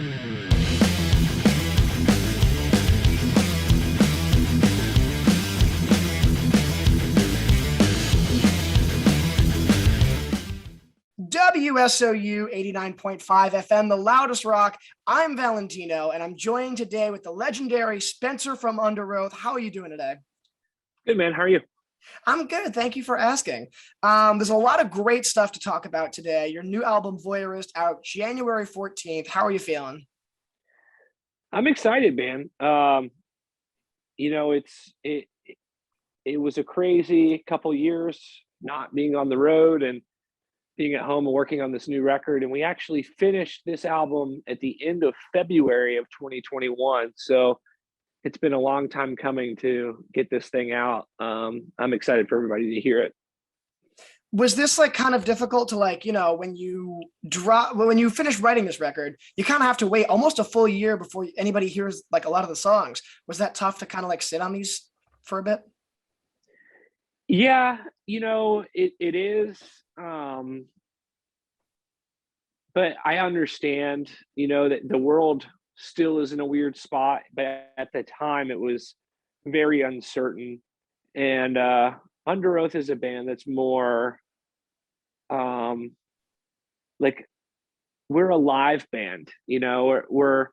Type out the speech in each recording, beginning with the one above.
WSOU 89.5 FM, the loudest rock. I'm Valentino, and I'm joined today with the legendary Spencer from Underoath. How are you doing today? Good, man. How are you? I'm good. Thank you for asking. There's a lot of great stuff to talk about today. Your new album, Voyeurist, out January 14th. How are you feeling? I'm excited, man. It was a crazy couple years not being on the road and being at home and working on this new record. And we actually finished this album at the end of February of 2021. So it's been a long time coming to get this thing out. I'm excited for everybody to hear it. Was this like kind of difficult to when you finish writing this record, you kind of have to wait almost a full year before anybody hears like a lot of the songs. Was that tough to kind of like sit on these for a bit? Yeah, it is. But I understand, that the world still is in a weird spot, but at the time it was very uncertain. And Underoath is a band that's more like we're a live band, we're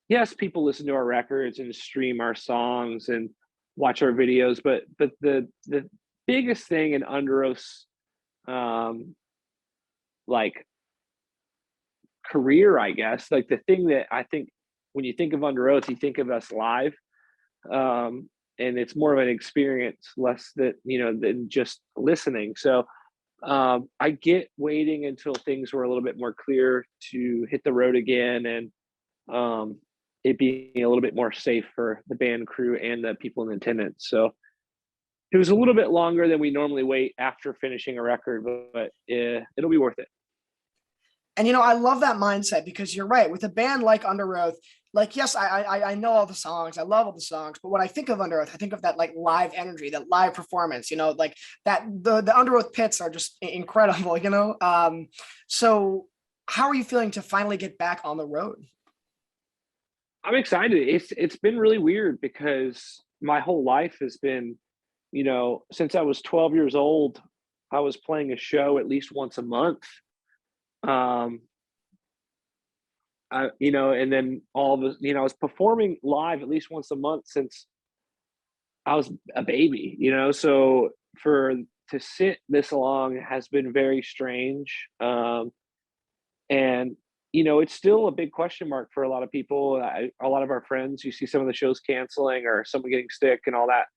yes, people listen to our records and stream our songs and watch our videos, but the biggest thing in Underoath's like career, I guess, like the thing that I think when you think of Underoath, you think of us live, and it's more of an experience, less that than just listening. So I get waiting until things were a little bit more clear to hit the road again, and it being a little bit more safe for the band crew and the people in attendance. So it was a little bit longer than we normally wait after finishing a record, but it'll be worth it. And I love that mindset because you're right. With a band like Underoath, like yes, I know all the songs, I love all the songs, but when I think of Underoath, I think of that like live energy, that live performance. Like that the Underoath pits are just incredible. So how are you feeling to finally get back on the road? I'm excited. It's been really weird because my whole life has been, since I was 12 years old, I was playing a show at least once a month. And then all of I was performing live at least once a month since I was a baby, so to sit this long has been very strange. And it's still a big question mark for a lot of people. A lot of our friends, you see some of the shows canceling or someone getting sick and all that.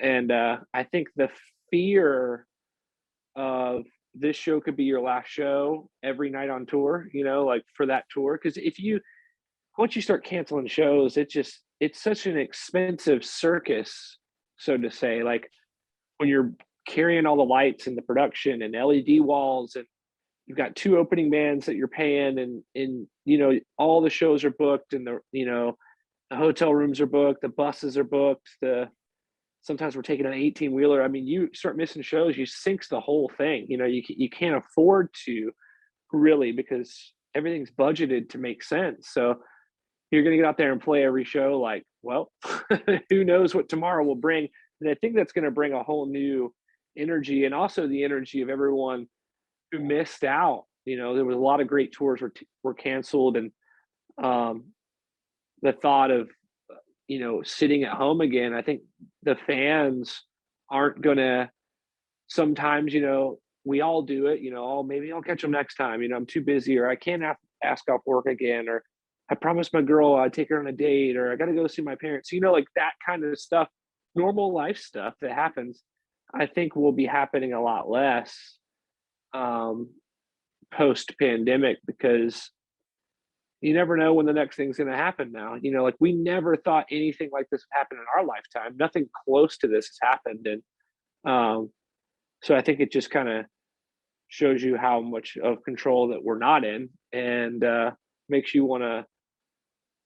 And I think the fear of this show could be your last show every night on tour, like for that tour. Because once you start canceling shows, it's such an expensive circus, so to say. Like when you're carrying all the lights and the production and LED walls, and you've got 2 opening bands that you're paying, and all the shows are booked, and the hotel rooms are booked, the buses are booked, sometimes we're taking an 18-wheeler. I mean, you start missing shows, you sinks the whole thing. You can't afford to really, because everything's budgeted to make sense. So you're going to get out there and play every show like, well, who knows what tomorrow will bring. And I think that's going to bring a whole new energy, and also the energy of everyone who missed out. There was a lot of great tours were canceled, and the thought of sitting at home again, I think the fans aren't gonna, sometimes, we all do it, oh, maybe I'll catch them next time, I'm too busy, or I can't ask off work again, or I promised my girl I'd take her on a date, or I got to go see my parents. Like that kind of stuff, normal life stuff that happens, I think will be happening a lot less post pandemic, because you never know when the next thing's going to happen now. Like we never thought anything like this would happen in our lifetime. Nothing close to this has happened. And so I think it just kind of shows you how much of control that we're not in, and makes you want to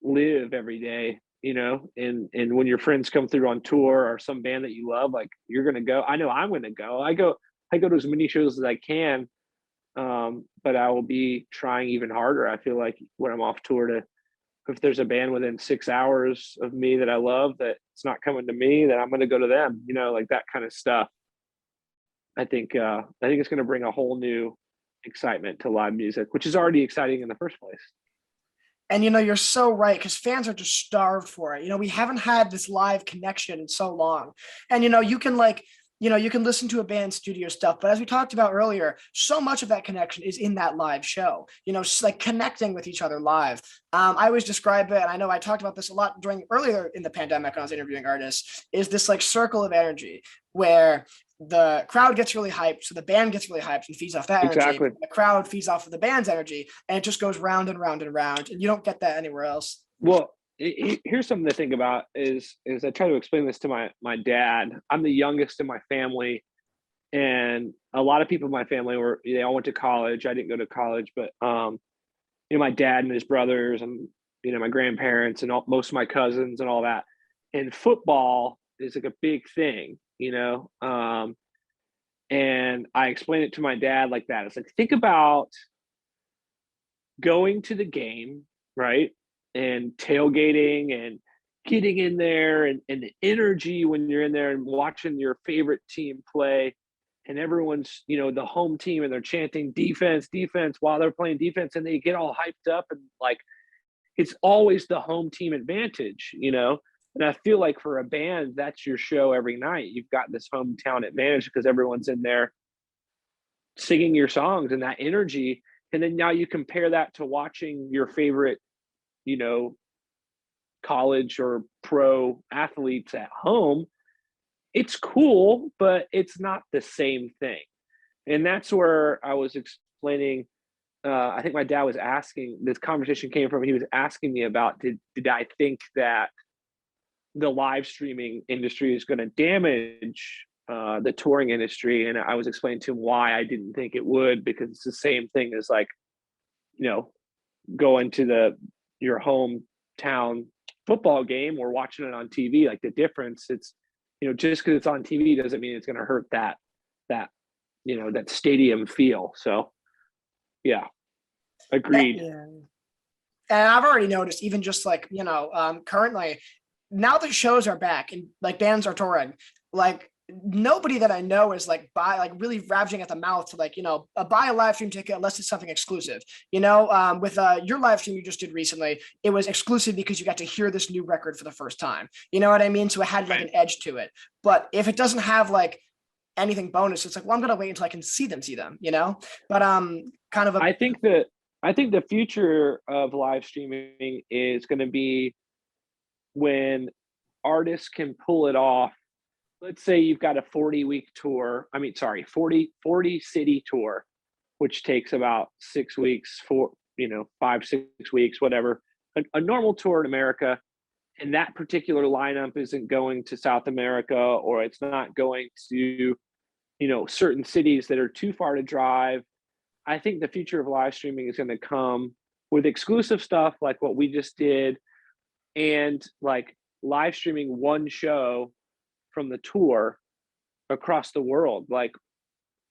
live every day, and when your friends come through on tour or some band that you love, like you're going to go. I know I'm going to go. I go to as many shows as I can. But I will be trying even harder, I feel like, when I'm off tour, to if there's a band within 6 hours of me that I love that it's not coming to me, then I'm going to go to them, you know, like that kind of stuff. I think it's going to bring a whole new excitement to live music, which is already exciting in the first place. And you're so right, because fans are just starved for it. We haven't had this live connection in so long. And you can you can listen to a band's studio stuff, but as we talked about earlier, so much of that connection is in that live show, like connecting with each other live. I always describe it, and I know I talked about this a lot earlier in the pandemic when I was interviewing artists, is this like circle of energy where the crowd gets really hyped, so the band gets really hyped and feeds off that energy. Exactly. The crowd feeds off of the band's energy, and it just goes round and round and round, and you don't get that anywhere else. Well, here's something to think about is I try to explain this to my dad. I'm the youngest in my family, and a lot of people in my family they all went to college. I didn't go to college, but my dad and his brothers and my grandparents and most of my cousins and all that. And football is like a big thing, and I explained it to my dad like that. It's like, think about going to the game, right? And tailgating and getting in there and the energy when you're in there and watching your favorite team play, and everyone's, the home team, and they're chanting defense, defense while they're playing defense, and they get all hyped up, and like, it's always the home team advantage, And I feel like for a band, that's your show every night. You've got this hometown advantage because everyone's in there singing your songs and that energy. And then now you compare that to watching your favorite, college or pro athletes at home. It's cool, but it's not the same thing. And that's where I was explaining. I think my dad was asking, this conversation came from, he was asking me about, did I think that the live streaming industry is going to damage the touring industry? And I was explaining to him why I didn't think it would, because it's the same thing as like, going to your hometown football game or watching it on TV. Like, the difference, it's, just because it's on TV doesn't mean it's going to hurt that stadium feel. So yeah, agreed. Yeah. And I've already noticed, even just like, currently, now that shows are back and like bands are touring, like nobody that I know is really ravaging at the mouth to buy a live stream ticket unless it's something exclusive. With your live stream you just did recently, it was exclusive because you got to hear this new record for the first time. You know what I mean? So it had like an edge to it. But if it doesn't have like anything bonus, it's like, well, I'm gonna wait until I can see them. But kind of I think the future of live streaming is going to be when artists can pull it off. Let's say you've got a 40-week tour. 40 city tour, which takes about 6 weeks, 5-6 weeks, whatever. A normal tour in America, and that particular lineup isn't going to South America, or it's not going to, certain cities that are too far to drive. I think the future of live streaming is going to come with exclusive stuff like what we just did, and like live streaming one show from the tour across the world, like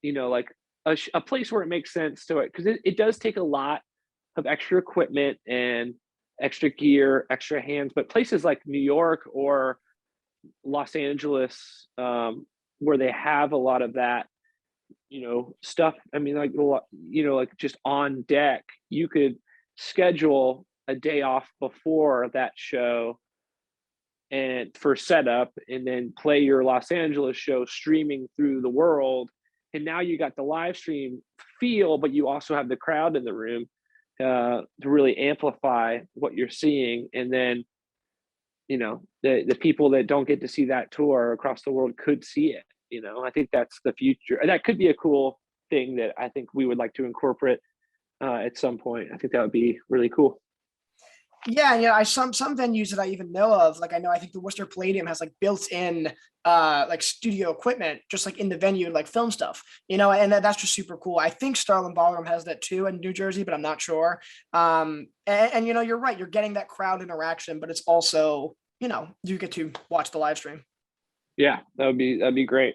a place where it makes sense to it, because it does take a lot of extra equipment and extra gear, extra hands. But places like New York or Los Angeles, where they have a lot of that stuff, like just on deck, you could schedule a day off before that show and for setup, and then play your Los Angeles show streaming through the world. And now you got the live stream feel, but you also have the crowd in the room to really amplify what you're seeing. And then, the people that don't get to see that tour across the world could see it. I think that's the future. That could be a cool thing that I think we would like to incorporate at some point. I think that would be really cool. Yeah, some venues that I even know of, like I think the Worcester Palladium has like built-in like studio equipment just like in the venue, like film stuff, and that's just super cool. I think Starland Ballroom has that too in New Jersey, but I'm not sure. And you're right, you're getting that crowd interaction, but it's also, you get to watch the live stream. Yeah, that'd be great.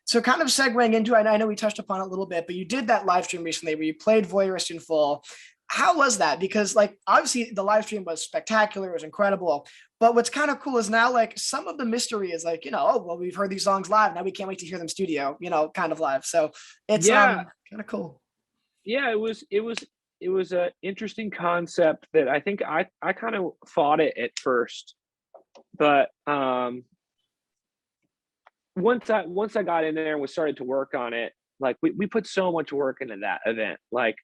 So kind of segueing into, I know we touched upon it a little bit, but you did that live stream recently where you played Voyeurist in full. how was that? Because like obviously the live stream was spectacular, it was incredible. But what's kind of cool is now like some of the mystery is like, oh well, we've heard these songs live. Now we can't wait to hear them studio, kind of live. So it's Yeah, kind of cool. yeah, it was a interesting concept that I think I kind of fought it at first, but once I got in there and we started to work on it, like we put so much work into that event. Like,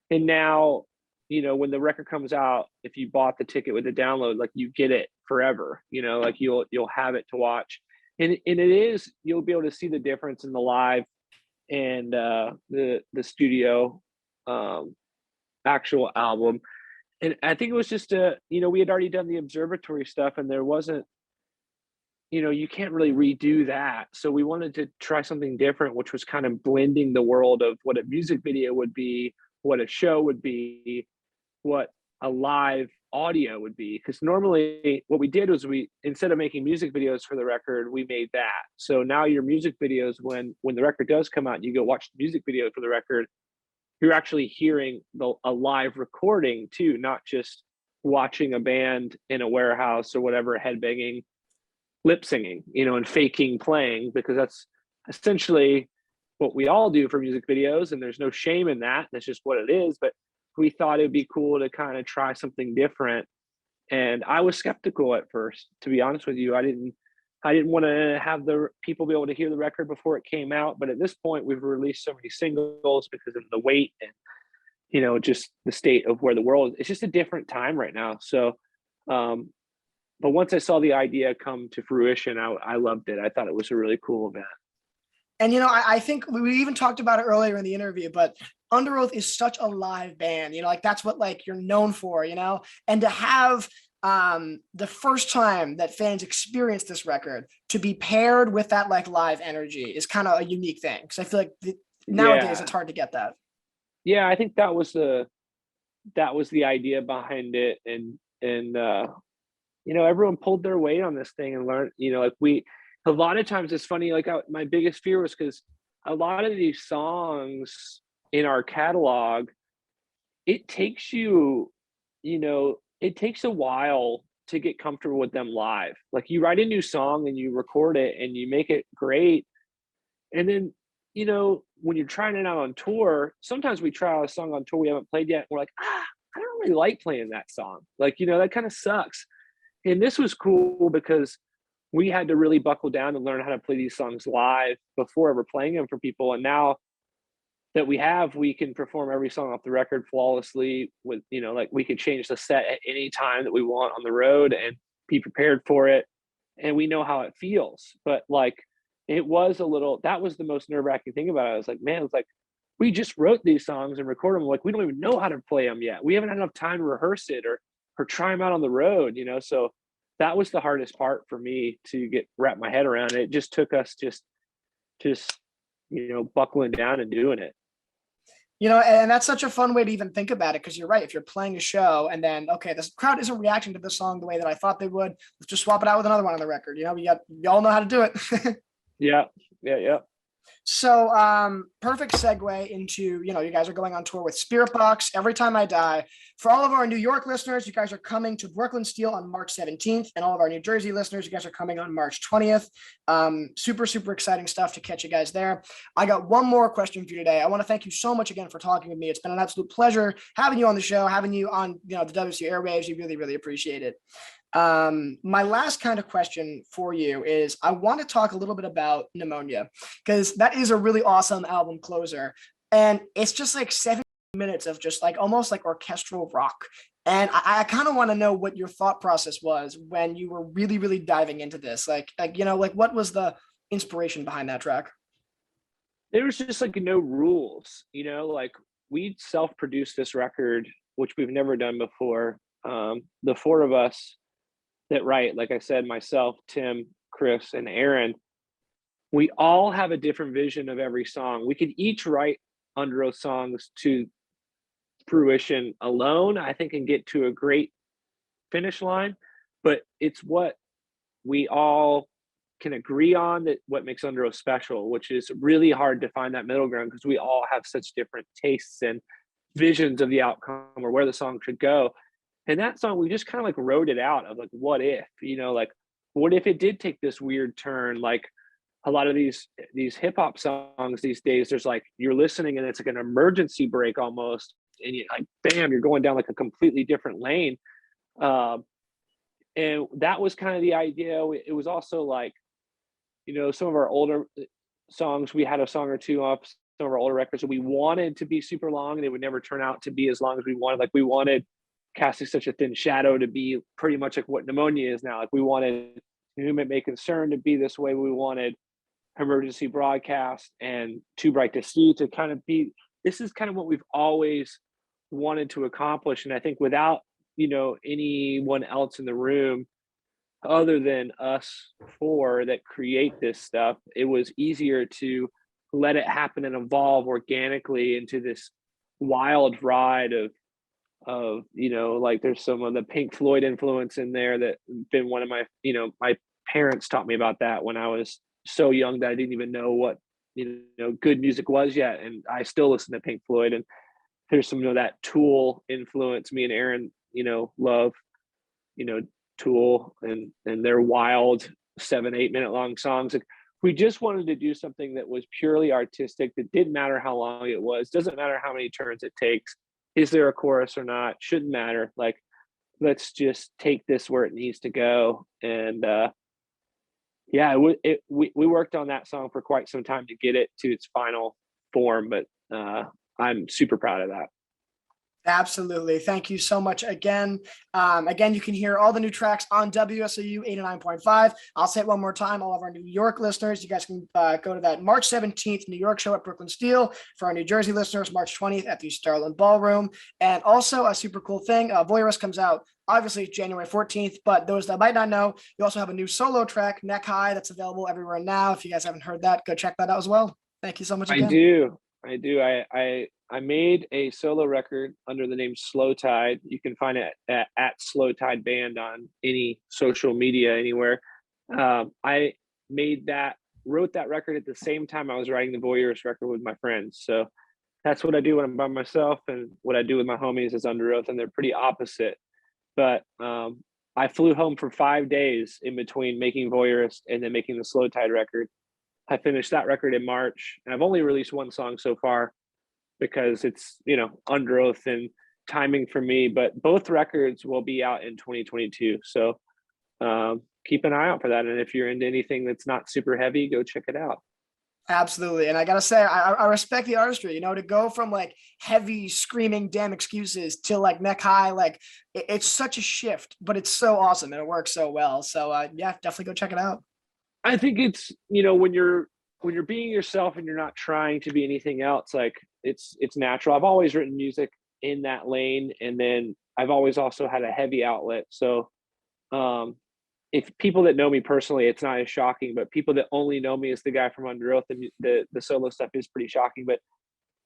and now, when the record comes out, if you bought the ticket with the download, like you get it forever, like you'll have it to watch. And you'll be able to see the difference in the live and the studio actual album. And I think it was just we had already done the observatory stuff and there wasn't, you can't really redo that. So we wanted to try something different, which was kind of blending the world of what a music video would be, what a show would be, what a live audio would be. Because normally what we did was instead of making music videos for the record, we made that. So now your music videos, when the record does come out and you go watch the music video for the record, you're actually hearing a live recording too, not just watching a band in a warehouse or whatever, headbanging, lip singing, and faking playing, because that's essentially what we all do for music videos. And there's no shame in that. That's just what it is. But we thought it'd be cool to kind of try something different. And I was skeptical at first, to be honest with you. I didn't want to have the people be able to hear the record before it came out. But at this point, we've released so many singles because of the weight and, just the state of where the world is. It's just a different time right now. So, but once I saw the idea come to fruition, I loved it. I thought it was a really cool event. And I think we even talked about it earlier in the interview, but Underoath is such a live band, like that's what like you're known for, and to have the first time that fans experience this record to be paired with that like live energy is kind of a unique thing. Because I feel like nowadays it's hard to get that. Yeah, I think that was the idea behind it, and everyone pulled their weight on this thing and learned, a lot of times it's funny, like my biggest fear was because a lot of these songs in our catalog, it takes it takes a while to get comfortable with them live. Like you write a new song and you record it and you make it great. And then, when you're trying it out on tour, sometimes we try out a song on tour we haven't played yet. And we're like, I don't really like playing that song. Like, that kind of sucks. And this was cool because we had to really buckle down and learn how to play these songs live before ever playing them for people. And now that we can perform every song off the record flawlessly with, like we could change the set at any time that we want on the road and be prepared for it. And we know how it feels. But like, that was the most nerve-wracking thing about it. I was like, man, it's like, we just wrote these songs and recorded them. Like, we don't even know how to play them yet. We haven't had enough time to rehearse it or try them out on the road, So that was the hardest part for me to wrap my head around. It just took us just buckling down and doing it. And that's such a fun way to even think about it, because you're right. If you're playing a show and then, okay, this crowd isn't reacting to this song the way that I thought they would, let's just swap it out with another one on the record. Y'all know how to do it. Yeah. So perfect segue into, you guys are going on tour with Spirit Box, Every Time I Die. For all of our New York listeners, you guys are coming to Brooklyn Steel on March 17th. And all of our New Jersey listeners, you guys are coming on March 20th. Super, super exciting stuff to catch you guys there. I got one more question for you today. I want to thank you so much again for talking with me. It's been an absolute pleasure having you on the show, having you on, the WSOU airwaves. We really, really appreciate it. My last kind of question for you is I want to talk a little bit about Pneumonia, because that is a really awesome album closer. And it's just like 7 minutes of just like almost like orchestral rock. And I kind of want to know what your thought process was when you were really, really diving into this. Like what was the inspiration behind that track? There was just like no rules, like we self-produced this record, which we've never done before. The four of us that write, like I said, myself, Tim, Chris, and Aaron, we all have a different vision of every song. We could each write Underoath songs to fruition alone, I think, and get to a great finish line. But it's what we all can agree on, that what makes Underoath special, which is really hard to find that middle ground because we all have such different tastes. And visions of the outcome or where the song should go. And that song, we just kind of like wrote it out of like, what if, like, what if it did take this weird turn? Like a lot of these hip hop songs these days, there's like, you're listening and it's like an emergency brake almost. And you like, bam, you're going down like a completely different lane. And that was kind of the idea. It was also like, some of our older songs, we had a song or two off some of our older records that we wanted to be super long and they would never turn out to be as long as we wanted. Like we wanted Casting Such a Thin Shadow to be pretty much like what Pneumonia is now. Like we wanted Whom It May Concern to be this way. We wanted Emergency Broadcast and Too Bright to See to kind of be, this is kind of what we've always wanted to accomplish. And I think without, anyone else in the room other than us four that create this stuff, it was easier to let it happen and evolve organically into this wild ride of like there's some of the Pink Floyd influence in there that been one of my, my parents taught me about that when I was so young that I didn't even know what, good music was yet. And I still listen to Pink Floyd, and there's some, that Tool influence. Me and Aaron, love, Tool and their wild 7-8 minute long songs. Like, we just wanted to do something that was purely artistic, that didn't matter how long it was, doesn't matter how many turns it takes. Is there a chorus or not? Shouldn't matter. Like, let's just take this where it needs to go. And we worked on that song for quite some time to get it to its final form, but I'm super proud of that. Absolutely. Thank you so much again. Again, you can hear all the new tracks on WSOU 89.5. I'll say it one more time. All of our New York listeners, you guys can go to that March 17th New York show at Brooklyn Steel. For our New Jersey listeners, March 20th at the Starland Ballroom. And also a super cool thing, Voyeurist comes out obviously January 14th, but those that might not know, you also have a new solo track, Neck High, that's available everywhere now. If you guys haven't heard that, go check that out as well. Thank you so much again. I do. I made a solo record under the name Slow Tide. You can find it at Slow Tide Band on any social media anywhere. I wrote that record at the same time I was writing the Voyeurist record with my friends. So that's what I do when I'm by myself, and what I do with my homies is Underoath, and they're pretty opposite. But I flew home for 5 days in between making Voyeurist and then making the Slow Tide record. I finished that record in March, and I've only released one song so far because it's, Underoath and timing for me, but both records will be out in 2022. So keep an eye out for that. And if you're into anything that's not super heavy, go check it out. Absolutely. And I got to say, I respect the artistry, to go from like heavy screaming damn excuses to like Neck High, like it's such a shift, but it's so awesome and it works so well. So yeah, definitely go check it out. I think it's, when you're being yourself and you're not trying to be anything else, like it's natural. I've always written music in that lane, and then I've always also had a heavy outlet. So if people that know me personally, it's not as shocking, but people that only know me as the guy from Underoath, the solo stuff is pretty shocking. But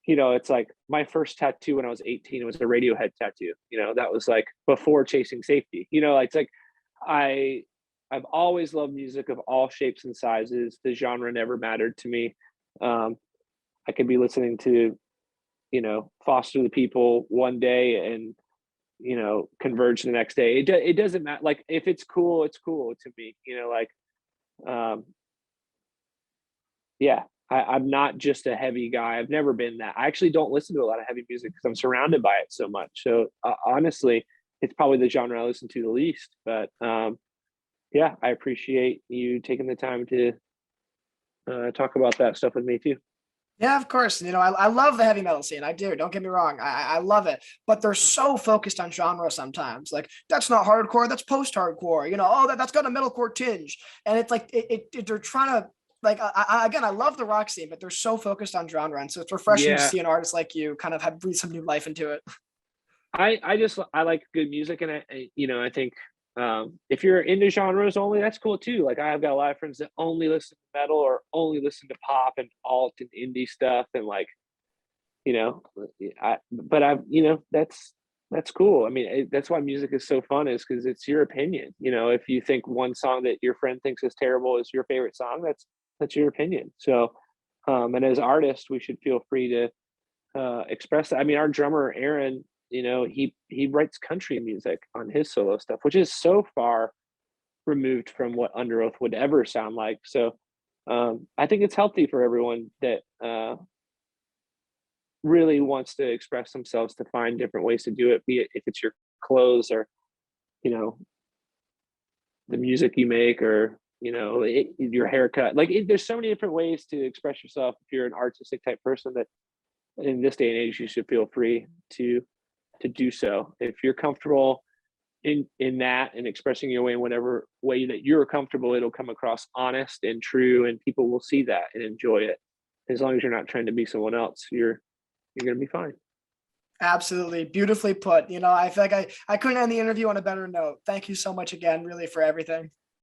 it's like my first tattoo when I was 18 was a Radiohead tattoo. That was like before Chasing Safety. It's like I've always loved music of all shapes and sizes. The genre never mattered to me. I could be listening to, Foster the People one day and, Converge the next day. It doesn't matter. Like, if it's cool, it's cool to me. I'm not just a heavy guy. I've never been that. I actually don't listen to a lot of heavy music because I'm surrounded by it so much. So honestly, it's probably the genre I listen to the least. But yeah, I appreciate you taking the time to talk about that stuff with me too. Yeah, of course. I love the heavy metal scene. I do. Don't get me wrong. I love it. But they're so focused on genre sometimes. Like, that's not hardcore. That's post-hardcore. That's got a metalcore tinge. And it's like, they're trying to, like, again, I love the rock scene, but they're so focused on genre. And so it's refreshing to see an artist like you kind of breathe some new life into it. I like good music. And I think if you're into genres only, that's cool too. Like, I've got a lot of friends that only listen to metal or only listen to pop and alt and indie stuff, and like, that's cool. I mean, that's why music is so fun, is because it's your opinion. If you think one song that your friend thinks is terrible is your favorite song, that's your opinion. So and as artists, we should feel free to express it. I mean, our drummer Aaron, you know, he writes country music on his solo stuff, which is so far removed from what Underoath would ever sound like. So I think it's healthy for everyone that really wants to express themselves to find different ways to do it, be it if it's your clothes or, you know, the music you make, or, you know, your haircut. Like there's so many different ways to express yourself if you're an artistic type person, that in this day and age you should feel free to do so. If you're comfortable in that and expressing your way in whatever way that you're comfortable, it'll come across honest and true, and people will see that and enjoy it. As long as you're not trying to be someone else, you're gonna be fine. Absolutely. Beautifully put. You know, I feel like I couldn't end the interview on a better note. Thank you so much again, really, for everything.